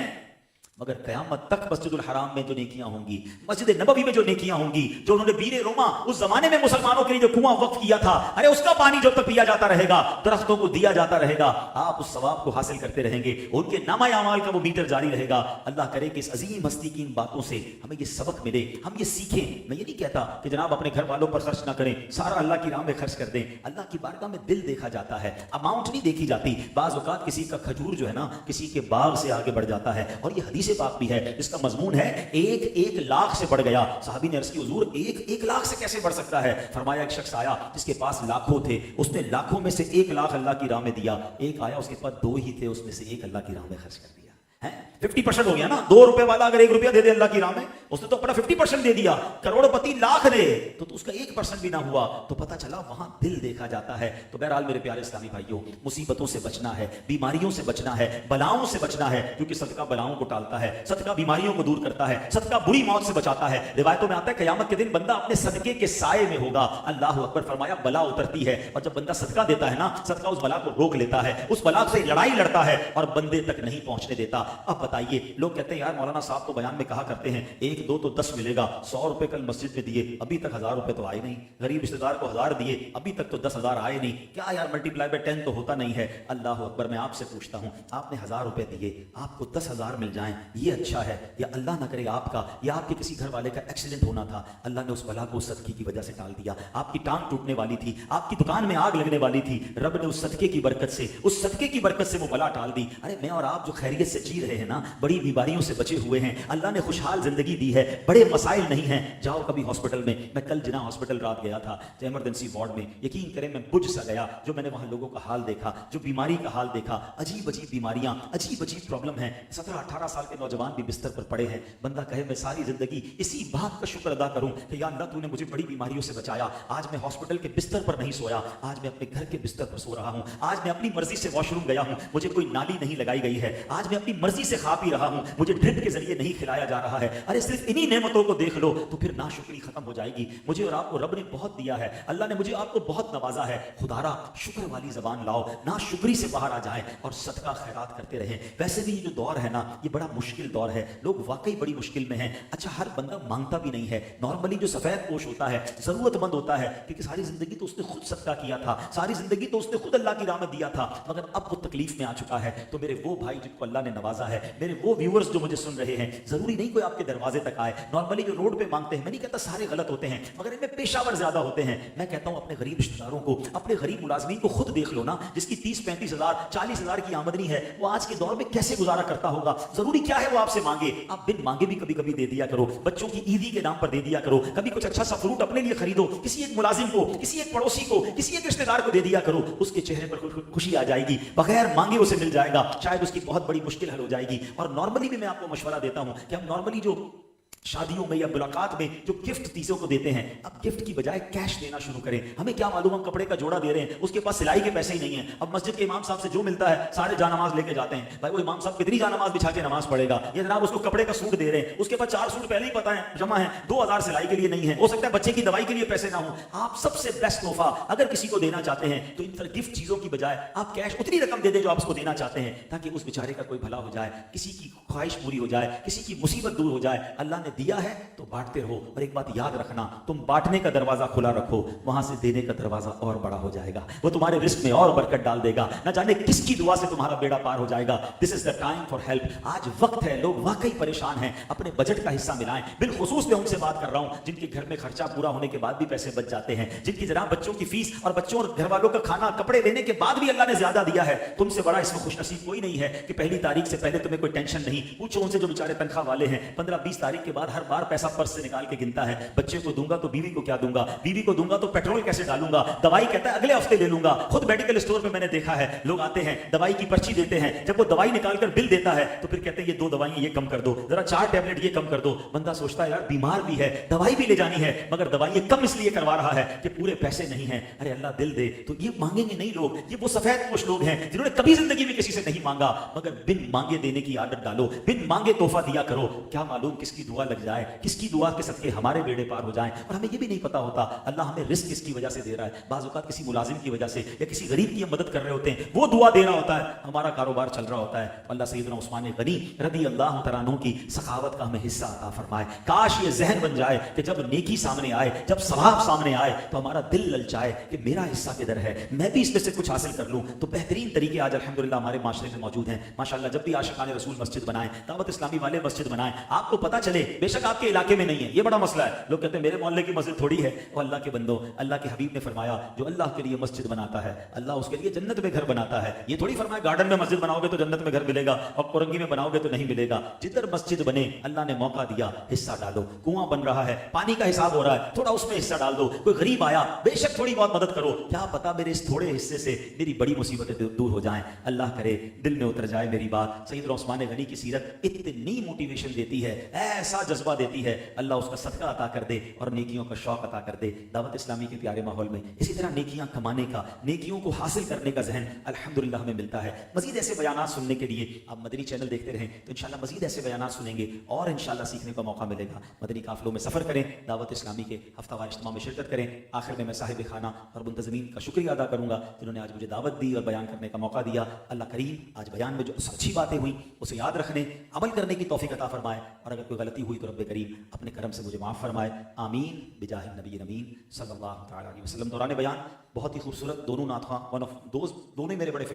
मगर क़यामत तक मस्जिदुल हराम में जो नेकियां होंगी, मस्जिद नबवी में जो नेकियां होंगी, जो उन्होंने बीरे रोमा उस जमाने में मुसलमानों के लिए जो कुआं वक्फ किया था, अरे उसका पानी जब तक पिया जाता रहेगा, दरख्तों को दिया जाता रहेगा, आप उस सवाब को हासिल करते रहेंगे, उनके नामा अमाल का वो मीटर जारी रहेगा। अल्लाह करे कि इस अजीम हस्ती की इन बातों से हमें ये सबक मिले, हम ये सीखें। मैं ये नहीं कहता कि जनाब अपने घर वालों पर खर्च ना करें, सारा अल्लाह की राह में खर्च कर दें। अल्लाह की बारगाह में दिल देखा जाता है, अमाउंट नहीं देखी जाती। बाज़ औक़ात किसी का खजूर जो है ना, किसी के बाग से आगे बढ़ जाता है। और ये हदीस पाक भी है, इसका मजमून है 1 लाख से बढ़ गया। साहबी ने अर्ज़ की, हुजूर 1 लाख से कैसे बढ़ सकता है? फरमाया, एक शख्स आया जिसके पास लाखों थे, उसने लाखों में से 1 लाख अल्लाह की राह में दिया। एक आया उसके पास 2 ही थे, उसमें से 1 अल्लाह की राह में खर्च कर दिया। 50% हो गया ना। 2 रुपए वाला अगर 1 रुपया दे दे अल्लाह की राह में, उसने तो अपना 50% दे दिया। करोड़पति लाख दे तो उसका 1% भी ना हुआ, तो पता चला वहां दिल देखा जाता है। तो बहरहाल मेरे प्यारे इस्लामी भाइयों, मुसीबतों से बचना है, बीमारियों से बचना है, बलाओं से बचना है, क्योंकि सदका बलाओं को टालता है, सदका बीमारियों को दूर करता है, सदका बुरी मौत से बचाता है। रिवायतों में आता है क़यामत के दिन बंदा अपने सदके के साये में होगा। अल्लाह अकबर। फरमाया, बला उतरती है और जब बंदा सदका देता है ना, सदका उस बला को रोक लेता है, उस बला से लड़ाई लड़ता है और बंदे तक नहीं पहुंचने देता। अब बताइए, लोग कहते हैं यार मौलाना साहब तो बयान में कहा करते हैं 1 2 तो 10 मिलेगा, 100 रुपए कल मस्जिद में दिए, अभी तक 1000 रुपए तो आए नहीं। गरीब रिश्तेदार को 1000 दिए, अभी तक तो 10,000 आए नहीं। क्या यार, मल्टीप्लाई बाय 10 तो होता नहीं है। अल्लाह अकबर। मैं आपसे पूछता हूं, आपने 1000 रुपए दिए, आपको 10,000 मिल जाएं, ये अच्छा है? या अल्लाह ना करे आपका या आपके किसी घर वाले का एक्सीडेंट होना था, अल्लाह ने उस बला को सदके की वजह से टाल दिया। आपकी टांग टूटने वाली थी, आपकी दुकान में आग लगने वाली थी, रब ने उस सदके की बरकत से, उस सदके की बरकत से वो बला टाल दी। अरे मैं और आप जो खैरियत से जी रहे हैं ना, बड़ी बीमारियों से बचे हुए हैं, अल्लाह ने खुशहाल जिंदगी दी है, बड़े मसाइल नहीं हैं। जाओ कभी हॉस्पिटल में। मैं कल जिना हॉस्पिटल रात गया था, इमरजेंसी वार्ड में, यकीन करें मैं बुझ सा गया जो मैंने वहां लोगों का हाल देखा, जो बीमारी का हाल देखा। अजीब अजीब बीमारियां, अजीब अजीब प्रॉब्लम है। 17-18 साल के नौजवान भी बिस्तर पर पड़े हैं। बंदा कहे मैं सारी जिंदगी इसी बात का शुक्र अदा करूं कि या अल्लाह तूने मुझे बड़ी बीमारियों से बचाया। आज मैं हॉस्पिटल के बिस्तर पर नहीं सोया, आज मैं अपने घर के बिस्तर पर सो रहा हूं। आज मैं अपनी मर्जी से वॉशरूम गया हूं, मुझे कोई नाली नहीं लगाई गई है। आज मैं अपनी मर्जी से खा पी रहा हूं, मुझे ड्रिप के जरिए नहीं खिलाया जा रहा है। अरे सिर्फ इन्हीं नेमतों को देख लो तो फिर नाशुक्री खत्म हो जाएगी। मुझे और आपको रब ने बहुत दिया है, अल्लाह ने मुझे आपको बहुत नवाजा है। खुदारा शुक्र वाली जबान लाओ, नाशुक्री से बाहर आ जाए और सदका खैरात करते रहें। वैसे भी ये जो दौर है ना, ये बड़ा मुश्किल दौर है, लोग वाकई बड़ी मुश्किल में हैं। अच्छा, हर बंदा मांगता भी नहीं है। नॉर्मली जो सफेद पोश होता है, जरूरतमंद होता है, क्योंकि सारी जिंदगी तो उसने खुद सदका किया था, सारी जिंदगी तो उसने खुद अल्लाह की राह में दिया था, मगर अब वो तकलीफ में आ चुका है। तो मेरे वो भाई जिनको अल्लाह ने नवाजा है, मेरे वो व्यूअर्स जो मुझे सुन रहे हैं, जरूरी नहीं कोई आपके दरवाजे तक आए। नॉर्मली जो रोड पे मांगते हैं, मैं नहीं कहता सारे गलत होते हैं, मगर इनमें पेशावर ज्यादा होते हैं। मैं कहता हूं अपने गरीब रिश्तेदारों को, अपने गरीब मुलाजमीन को खुद देख लो ना, जिसकी 30-35 हजार 40 हजार की आमदनी है, वो आज के दौर में कैसे गुजारा करता होगा। जरूरी क्या है वो आपसे मांगे? आप बिन मांगे भी कभी कभी दे दिया करो, बच्चों की ईदी के नाम पर दे दिया करो, कभी कुछ अच्छा सा फ्रूट अपने लिए खरीदो, किसी एक मुलाजिम को, किसी एक पड़ोसी को, किसी एक रिश्तेदार को दे दिया करो, उसके चेहरे पर खुशी आ जाएगी, बगैर मांगे उसे मिल जाएगा, शायद उसकी बहुत बड़ी मुश्किल हल हो जाएगी। और नॉर्मली भी मैं आपको मशवरा देता हूं कि हम नॉर्मली जो शादियों में या मुलाकात में जो गिफ्ट तीसों को देते हैं, अब गिफ्ट की बजाय कैश देना शुरू करें। हमें क्या मालूम, हम कपड़े का जोड़ा दे रहे हैं, उसके पास सिलाई के पैसे ही नहीं है। अब मस्जिद के इमाम साहब से जो मिलता है सारे जानमाज लेके जाते हैं। भाई वो इमाम साहब कितनी जानमाज बिछा के नमाज पढ़ेगा? ये जनाब उसको कपड़े का सूट दे रहे हैं, उसके पास 4 सूट पहले ही पता है जमा है, 2000 सिलाई के लिए नहीं है, हो सकता है बच्चे की दवाई के लिए पैसे ना हो। आप सबसे बेस्ट तोहफा अगर किसी को देना चाहते हैं तो इन तरह गिफ्ट चीजों की बजाय आप कैश उतनी रकम दे दें जो आप उसको देना चाहते हैं, ताकि उस बेचारे का कोई भला हो जाए, किसी की ख्वाहिश पूरी हो जाए, किसी की मुसीबत दूर हो जाए। अल्लाह ने نے دیا ہے تو بانٹتے رہو، اور ایک بات یاد رکھنا، تم بانٹنے کا دروازہ کھلا رکھو، وہاں سے دینے کا دروازہ اور بڑا ہو جائے گا، وہ تمہارے رزق میں اور برکت ڈال دے گا، نہ جانے کس کی دعا سے تمہارا بیڑا پار ہو جائے گا۔ دس از دا ٹائم فار ہیلپ۔ آج وقت ہے، لوگ واقعی پریشان ہیں، اپنے بجٹ کا حصہ ملائیں۔ بالخصوص میں ان سے بات کر رہا ہوں جن کے گھر میں خرچہ پورا ہونے کے بعد بھی پیسے بچ جاتے ہیں، جن کی جناب بچوں کی فیس اور بچوں اور گھر والوں کا کھانا کپڑے لینے کے بعد بھی اللہ نے زیادہ دیا ہے۔ تم سے بڑا اس میں خوش نصیب کوئی نہیں ہے کہ پہلی تاریخ سے پہلے تمہیں کوئی ٹینشن نہیں۔ پوچھو ان سے جو بیچارے تنخواہ والے ہیں، 15-20 تاریخ کے بعد ہر بار پیسہ پرس سے نکال کے گنتا ہے، بچے کو دوں گا تو بیوی کو کیا دوں گا، بیوی کو دوں گا تو پیٹرول کیسے ڈالوں گا، دوائی کہتا ہے اگلے ہفتے لے لوں گا۔ خود میڈیکل اسٹور پہ میں نے دیکھا ہے، لوگ آتے ہیں دوائی کی پرچی دیتے ہیں، جب وہ دوائی نکال کر بل دیتا ہے تو پھر کہتے ہیں یہ 2 دوائیں یہ کم کر دو، ذرا 4 ٹیبلٹ یہ کم کر دو۔ بندہ سوچتا ہے یار بیمار بھی ہے، دوائی بھی لے جانی ہے، مگر دوائی کم اس لیے کروا رہا ہے کہ پورے پیسے نہیں ہیں۔ ارے اللہ دل دے تو یہ مانگیں گے نہیں لوگ، یہ وہ سفید پوش لوگ ہیں جنہوں نے کبھی زندگی میں کسی سے نہیں مانگا، مگر بن مانگے دینے کی عادت ڈالو، بن مانگے تحفہ دیا کرو۔ کیا معلوم کس کی دعا لگ جائے، کس کی دعا کے صدقے ہمارے بیڑے پار ہو جائیں، اور ہمیں یہ بھی نہیں پتا ہوتا اللہ ہمیں رزق کس کی وجہ سے دے رہا ہے۔ بعض اوقات کسی ملازم کی وجہ سے یا کسی غریب کی ہم مدد کر رہے ہوتے ہیں، وہ دعا دے رہا ہوتا ہے، ہمارا کاروبار چل رہا ہوتا ہے۔ اللہ سیدنا عثمان غنی رضی اللہ تعالیٰ عنہ کی سخاوت کا ہمیں حصہ عطا فرمائے۔ کاش یہ ذہن بن جائے کہ جب نیکی سامنے آئے، جب ثواب سامنے آئے تو ہمارا دل للچائے کہ میرا حصہ کدھر ہے، میں بھی اس میں سے کچھ حاصل کر لوں۔ تو بہترین طریقے آج الحمدللہ ہمارے معاشرے میں موجود ہیں ماشاءاللہ۔ جب بھی عاشقان رسول مسجد بنائیں، دعوت اسلامی والے مسجد بنائیں، آپ کو پتہ چلے، بے شک آپ کے علاقے میں نہیں ہے، یہ بڑا مسئلہ ہے، لوگ کہتے ہیں میرے محلے کی مسجد تھوڑی ہے۔ وہ اللہ کے بندو، اللہ کے حبیب نے فرمایا جو اللہ کے لیے مسجد بناتا ہے اللہ اس کے لیے جنت میں گھر بناتا ہے۔ یہ تھوڑی فرمایا گارڈن میں مسجد بناؤ گے تو جنت میں گھر ملے گا اور کورنگی میں بناؤ گے تو نہیں ملے گا۔ جدھر مسجد بنے اللہ نے موقع دیا حصہ ڈالو۔ کنواں بن رہا ہے، پانی کا حساب ہو رہا ہے، تھوڑا اس میں حصہ ڈال دو۔ کوئی غریب آیا، بے شک تھوڑی بہت مدد کرو، کیا پتا میرے اس تھوڑے حصے سے میری بڑی مصیبتیں دور ہو جائیں۔ اللہ کرے دل میں اتر جائے میری بات۔ سیدنا عثمان غنی کی سیرت اتنی موٹیویشن دیتی ہے، ایسا جذبہ دیتی ہے، اللہ اس کا صدقہ عطا کر دے اور نیکیوں کا شوق عطا کر دے دعوت اسلامی کے پیارے ماحول میں۔ اسی طرح نیکیاں کمانے کا، نیکیوں کو حاصل کرنے کا ذہن الحمدللہ ہمیں ملتا ہے۔ مزید ایسے بیانات سننے کے لیے آپ مدنی چینل دیکھتے رہیں تو انشاءاللہ مزید ایسے بیانات سنیں گے اور انشاءاللہ سیکھنے کا موقع ملے گا۔ مدنی قافلوں میں سفر کریں، دعوت اسلامی کے ہفتہ وار اجتماع میں شرکت کریں۔ آخر میں صاحب خانہ اور منتظمین کا شکریہ ادا کروں گا جنہوں نے آج مجھے دعوت دی اور بیان کرنے کا موقع دیا۔ اللہ کریم آج بیان میں جو اچھی باتیں ہوئیں اسے یاد رکھنے، عمل کرنے کی توفیق عطا فرمائے، اور اگر کوئی غلطی ہوئی تو رب کریم اپنے کرم سے مجھے معاف فرمائے۔ آمین بجاہ النبی امین صلی اللہ تعالی علیہ وسلم۔ دوران بیان بہت ہی خوبصورت دونوں نعت خواں، دونوں میرے بڑے